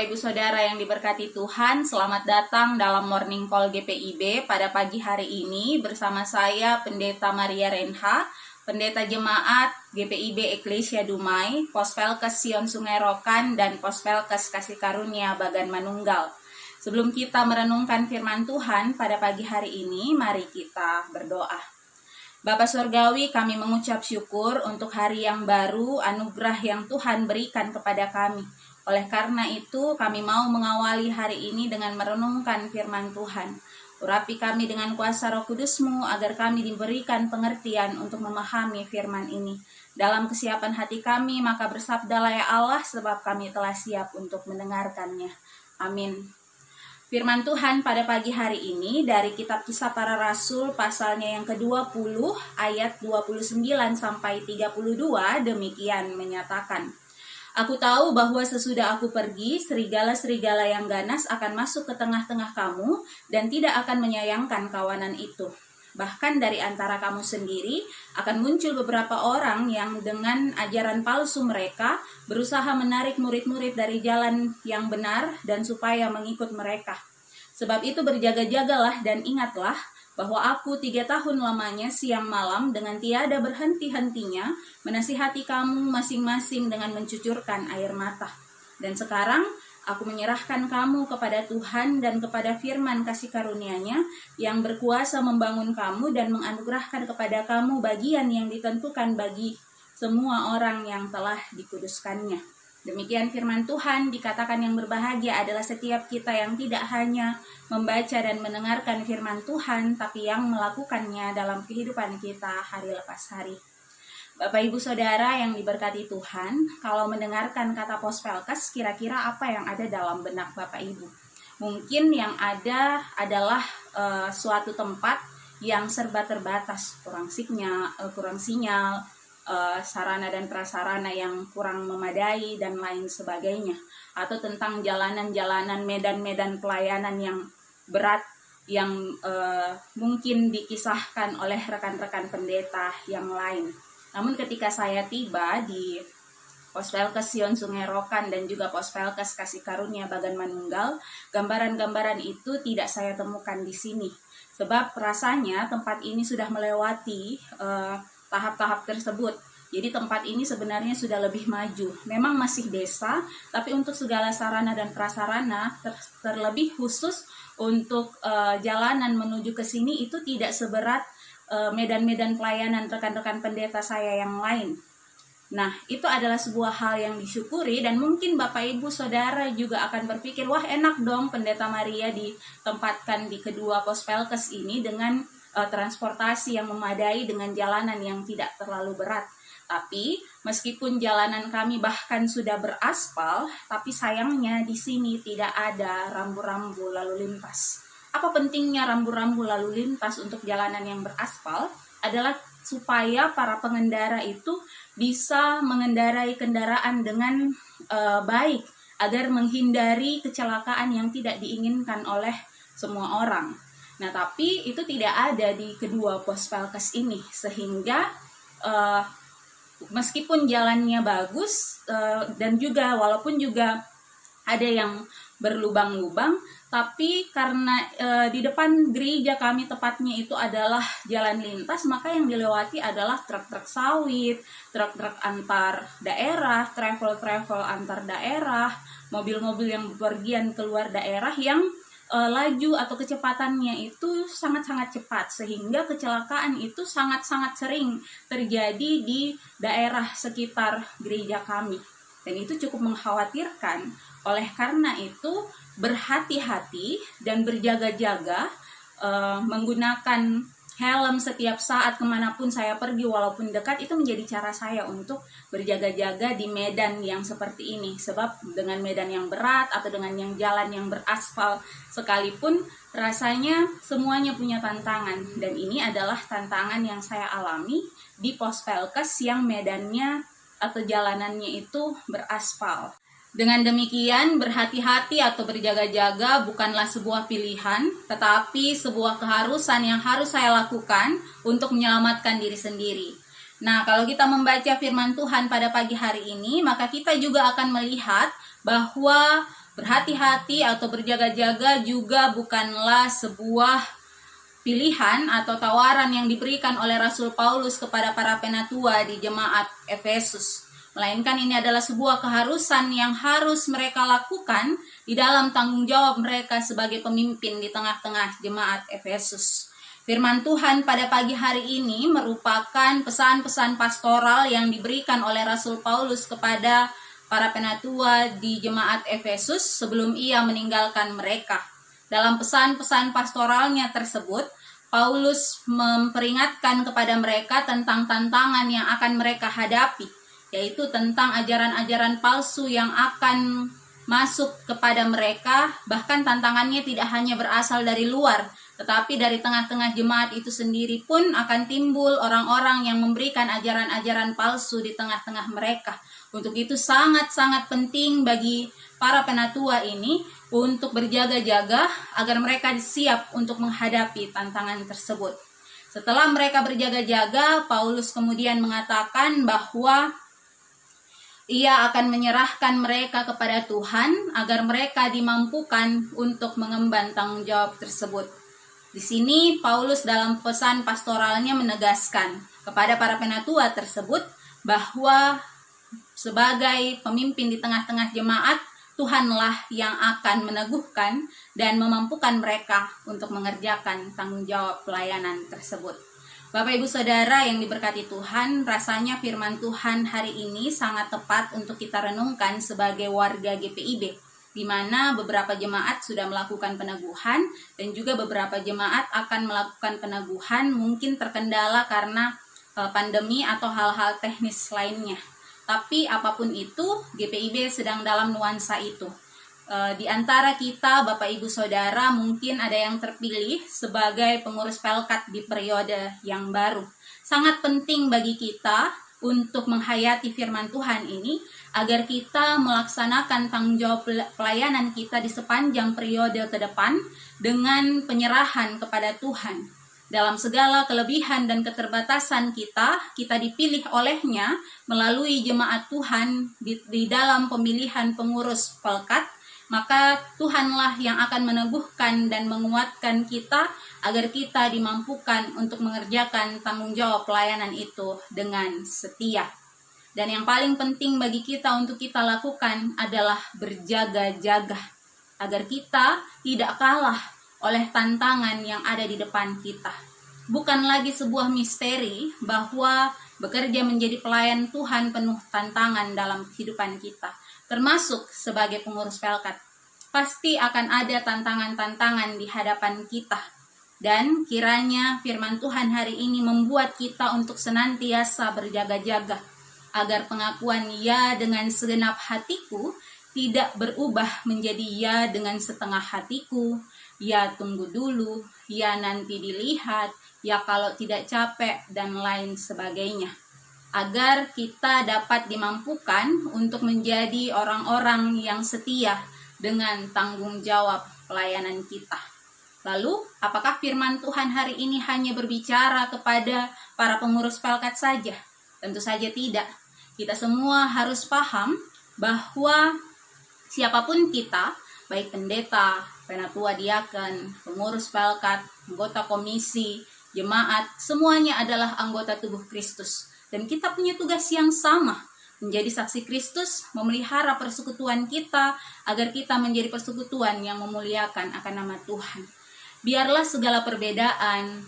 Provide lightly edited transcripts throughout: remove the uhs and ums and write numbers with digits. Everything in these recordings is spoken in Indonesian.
Bapak Ibu Saudara yang diberkati Tuhan, selamat datang dalam Morning Call GPIB pada pagi hari ini bersama saya Pendeta Maria Renha, Pendeta Jemaat GPIB Eklesia Dumai, Pospelkes Sion Sungai Rokan, dan Pospelkes Kasih Karunia Bagan Manunggal. Sebelum kita merenungkan firman Tuhan pada pagi hari ini, mari kita berdoa. Bapa Surgawi, kami mengucap syukur untuk hari yang baru, anugerah yang Tuhan berikan kepada kami. Oleh karena itu, kami mau mengawali hari ini dengan merenungkan firman Tuhan. Urapi kami dengan kuasa Roh Kudus-Mu agar kami diberikan pengertian untuk memahami firman ini. Dalam kesiapan hati kami, maka bersabdalah ya Allah, sebab kami telah siap untuk mendengarkannya. Amin. Firman Tuhan pada pagi hari ini dari kitab Kisah Para Rasul pasalnya yang ke-20 ayat 29 sampai 32 demikian menyatakan. Aku tahu bahwa sesudah aku pergi, serigala-serigala yang ganas akan masuk ke tengah-tengah kamu dan tidak akan menyayangkan kawanan itu. Bahkan dari antara kamu sendiri akan muncul beberapa orang yang dengan ajaran palsu mereka berusaha menarik murid-murid dari jalan yang benar dan supaya mengikut mereka. Sebab itu berjaga-jagalah dan ingatlah bahwa aku 3 tahun lamanya siang malam dengan tiada berhenti-hentinya menasihati kamu masing-masing dengan mencucurkan air mata. Dan sekarang aku menyerahkan kamu kepada Tuhan dan kepada firman kasih karunia-Nya yang berkuasa membangun kamu dan menganugerahkan kepada kamu bagian yang ditentukan bagi semua orang yang telah dikuduskannya. Demikian firman Tuhan. Dikatakan yang berbahagia adalah setiap kita yang tidak hanya membaca dan mendengarkan firman Tuhan, tapi yang melakukannya dalam kehidupan kita hari lepas hari. Bapak Ibu Saudara yang diberkati Tuhan, kalau mendengarkan kata Pospelkes, kira-kira apa yang ada dalam benak Bapak Ibu? Mungkin yang ada adalah suatu tempat yang serba terbatas, kurang sinyal, sarana dan prasarana yang kurang memadai dan lain sebagainya, atau tentang jalanan-jalanan, medan-medan pelayanan yang berat yang mungkin dikisahkan oleh rekan-rekan pendeta yang lain. Namun ketika saya tiba di Pospelkes Sion Sungai Rokan dan juga Pospelkes Kasih Karunia Bagan Manunggal, gambaran-gambaran itu tidak saya temukan di sini. Sebab rasanya tempat ini sudah melewati tahap-tahap tersebut. Jadi tempat ini sebenarnya sudah lebih maju. Memang masih desa, tapi untuk segala sarana dan prasarana, terlebih khusus untuk jalanan menuju ke sini itu tidak seberat medan-medan pelayanan rekan-rekan pendeta saya yang lain. Nah, itu adalah sebuah hal yang disyukuri dan mungkin Bapak Ibu Saudara juga akan berpikir, wah enak dong Pendeta Maria ditempatkan di kedua Pospelkes ini dengan transportasi yang memadai dengan jalanan yang tidak terlalu berat. Tapi meskipun jalanan kami bahkan sudah beraspal, tapi sayangnya di sini tidak ada rambu-rambu lalu lintas. Apa pentingnya rambu-rambu lalu lintas untuk jalanan yang beraspal? Adalah supaya para pengendara itu bisa mengendarai kendaraan dengan baik agar menghindari kecelakaan yang tidak diinginkan oleh semua orang. Nah, tapi itu tidak ada di kedua Pospelkes ini, sehingga meskipun jalannya bagus dan juga walaupun juga ada yang berlubang-lubang, tapi karena di depan gereja kami tepatnya itu adalah jalan lintas, maka yang dilewati adalah truk-truk sawit, truk-truk antar daerah, travel-travel antar daerah, mobil-mobil yang bepergian keluar daerah yang laju atau kecepatannya itu sangat-sangat cepat, sehingga kecelakaan itu sangat-sangat sering terjadi di daerah sekitar gereja kami. Dan itu cukup mengkhawatirkan. Oleh karena itu, berhati-hati dan berjaga-jaga, menggunakan helm setiap saat kemanapun saya pergi walaupun dekat, itu menjadi cara saya untuk berjaga-jaga di medan yang seperti ini. Sebab dengan medan yang berat atau dengan yang jalan yang beraspal sekalipun, rasanya semuanya punya tantangan. Dan ini adalah tantangan yang saya alami di Pospelkes yang medannya atau jalanannya itu beraspal. Dengan demikian, berhati-hati atau berjaga-jaga bukanlah sebuah pilihan, tetapi sebuah keharusan yang harus saya lakukan untuk menyelamatkan diri sendiri. Nah, kalau kita membaca firman Tuhan pada pagi hari ini, maka kita juga akan melihat bahwa Berhati-hati atau berjaga-jaga juga bukanlah sebuah pilihan atau tawaran yang diberikan oleh Rasul Paulus kepada para penatua di jemaat Efesus, melainkan ini adalah sebuah keharusan yang harus mereka lakukan di dalam tanggung jawab mereka sebagai pemimpin di tengah-tengah jemaat Efesus. Firman Tuhan pada pagi hari ini merupakan pesan-pesan pastoral yang diberikan oleh Rasul Paulus kepada para penatua di jemaat Efesus sebelum ia meninggalkan mereka. Dalam pesan-pesan pastoralnya tersebut, Paulus memperingatkan kepada mereka tentang tantangan yang akan mereka hadapi, yaitu tentang ajaran-ajaran palsu yang akan masuk kepada mereka. Bahkan tantangannya tidak hanya berasal dari luar, tetapi dari tengah-tengah jemaat itu sendiri pun akan timbul orang-orang yang memberikan ajaran-ajaran palsu di tengah-tengah mereka. Untuk itu sangat-sangat penting bagi para penatua ini untuk berjaga-jaga agar mereka siap untuk menghadapi tantangan tersebut. Setelah mereka berjaga-jaga, Paulus kemudian mengatakan bahwa ia akan menyerahkan mereka kepada Tuhan agar mereka dimampukan untuk mengemban tanggung jawab tersebut. Di sini Paulus dalam pesan pastoralnya menegaskan kepada para penatua tersebut bahwa sebagai pemimpin di tengah-tengah jemaat, Tuhanlah yang akan meneguhkan dan memampukan mereka untuk mengerjakan tanggung jawab pelayanan tersebut. Bapak Ibu Saudara yang diberkati Tuhan, rasanya firman Tuhan hari ini sangat tepat untuk kita renungkan sebagai warga GPIB, di mana beberapa jemaat sudah melakukan peneguhan dan juga beberapa jemaat akan melakukan peneguhan mungkin terkendala karena pandemi atau hal-hal teknis lainnya. Tapi apapun itu, GPIB sedang dalam nuansa itu. Di antara kita, Bapak Ibu Saudara, mungkin ada yang terpilih sebagai pengurus Pelkat di periode yang baru. Sangat penting bagi kita untuk menghayati firman Tuhan ini, agar kita melaksanakan tanggung jawab pelayanan kita di sepanjang periode ke depan dengan penyerahan kepada Tuhan. Dalam segala kelebihan dan keterbatasan kita dipilih olehnya melalui jemaat Tuhan di dalam pemilihan pengurus Pelkat, maka Tuhanlah yang akan meneguhkan dan menguatkan kita agar kita dimampukan untuk mengerjakan tanggung jawab pelayanan itu dengan setia. Dan yang paling penting bagi kita untuk kita lakukan adalah berjaga-jaga, agar kita tidak kalah oleh tantangan yang ada di depan kita. Bukan lagi sebuah misteri bahwa bekerja menjadi pelayan Tuhan penuh tantangan dalam kehidupan kita, termasuk sebagai pengurus Pelkat. Pasti akan ada tantangan-tantangan di hadapan kita. Dan kiranya firman Tuhan hari ini membuat kita untuk senantiasa berjaga-jaga, agar pengakuan ya dengan segenap hatiku tidak berubah menjadi ya dengan setengah hatiku, ya tunggu dulu, ya nanti dilihat, ya kalau tidak capek, dan lain sebagainya. Agar kita dapat dimampukan untuk menjadi orang-orang yang setia dengan tanggung jawab pelayanan kita. Lalu, apakah firman Tuhan hari ini hanya berbicara kepada para pengurus Pelkat saja? Tentu saja tidak. Kita semua harus paham bahwa siapapun kita, baik pendeta, penatua diaken, pengurus Pelkat, anggota komisi, jemaat, semuanya adalah anggota tubuh Kristus. Dan kita punya tugas yang sama, menjadi saksi Kristus, memelihara persekutuan kita, agar kita menjadi persekutuan yang memuliakan akan nama Tuhan. Biarlah segala perbedaan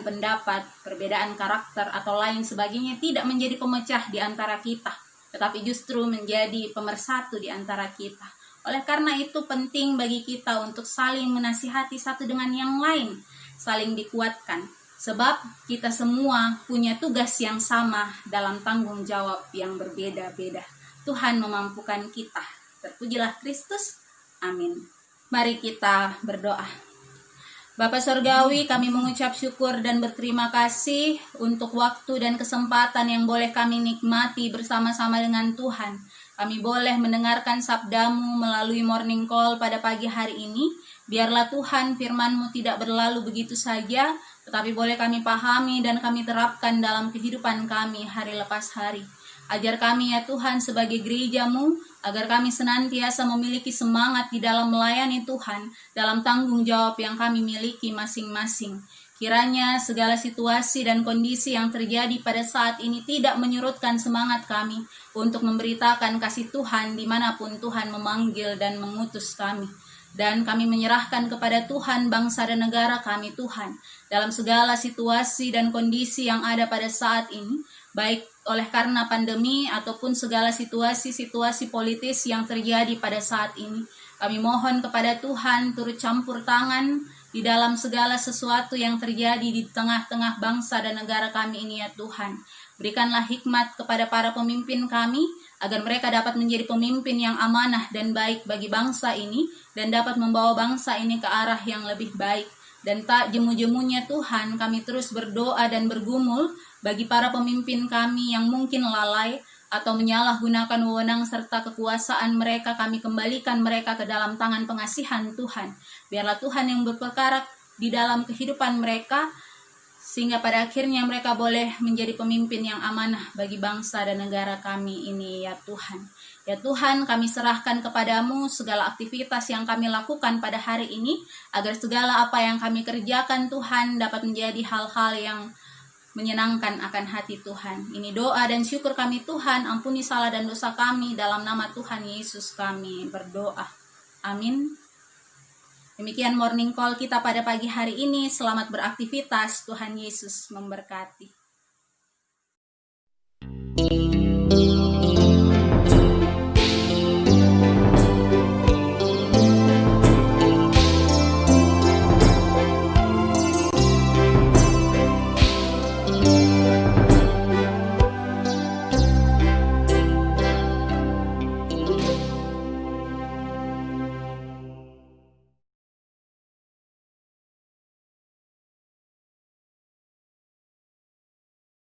pendapat, perbedaan karakter, atau lain sebagainya tidak menjadi pemecah di antara kita, tetapi justru menjadi pemersatu di antara kita. Oleh karena itu penting bagi kita untuk saling menasihati satu dengan yang lain, saling dikuatkan, sebab kita semua punya tugas yang sama dalam tanggung jawab yang berbeda-beda. Tuhan memampukan kita. Terpujilah Kristus. Amin. Mari kita berdoa. Bapa Sorgawi, kami mengucap syukur dan berterima kasih untuk waktu dan kesempatan yang boleh kami nikmati bersama-sama dengan Tuhan. Kami boleh mendengarkan sabdamu melalui morning call pada pagi hari ini. Biarlah Tuhan firman-Mu tidak berlalu begitu saja, tetapi boleh kami pahami dan kami terapkan dalam kehidupan kami hari lepas hari. Ajar kami ya Tuhan sebagai gereja-Mu, agar kami senantiasa memiliki semangat di dalam melayani Tuhan, dalam tanggung jawab yang kami miliki masing-masing. Kiranya segala situasi dan kondisi yang terjadi pada saat ini tidak menyurutkan semangat kami untuk memberitakan kasih Tuhan dimanapun Tuhan memanggil dan mengutus kami. Dan kami menyerahkan kepada Tuhan bangsa dan negara kami, Tuhan, dalam segala situasi dan kondisi yang ada pada saat ini, baik oleh karena pandemi ataupun segala situasi-situasi politis yang terjadi pada saat ini. Kami mohon kepada Tuhan turut campur tangan di dalam segala sesuatu yang terjadi di tengah-tengah bangsa dan negara kami ini ya Tuhan. Berikanlah hikmat kepada para pemimpin kami, agar mereka dapat menjadi pemimpin yang amanah dan baik bagi bangsa ini, dan dapat membawa bangsa ini ke arah yang lebih baik. Dan tak jemu-jemunya Tuhan, kami terus berdoa dan bergumul bagi para pemimpin kami yang mungkin lalai atau menyalahgunakan wewenang serta kekuasaan mereka. Kami kembalikan mereka ke dalam tangan pengasihan Tuhan. Biarlah Tuhan yang berperkara di dalam kehidupan mereka, sehingga pada akhirnya mereka boleh menjadi pemimpin yang amanah bagi bangsa dan negara kami ini ya Tuhan. Ya Tuhan, kami serahkan kepadamu segala aktivitas yang kami lakukan pada hari ini, agar segala apa yang kami kerjakan Tuhan dapat menjadi hal-hal yang menyenangkan akan hati Tuhan. Ini doa dan syukur kami Tuhan, ampuni salah dan dosa kami, dalam nama Tuhan Yesus kami berdoa. Amin. Demikian morning call kita pada pagi hari ini. Selamat beraktivitas, Tuhan Yesus memberkati.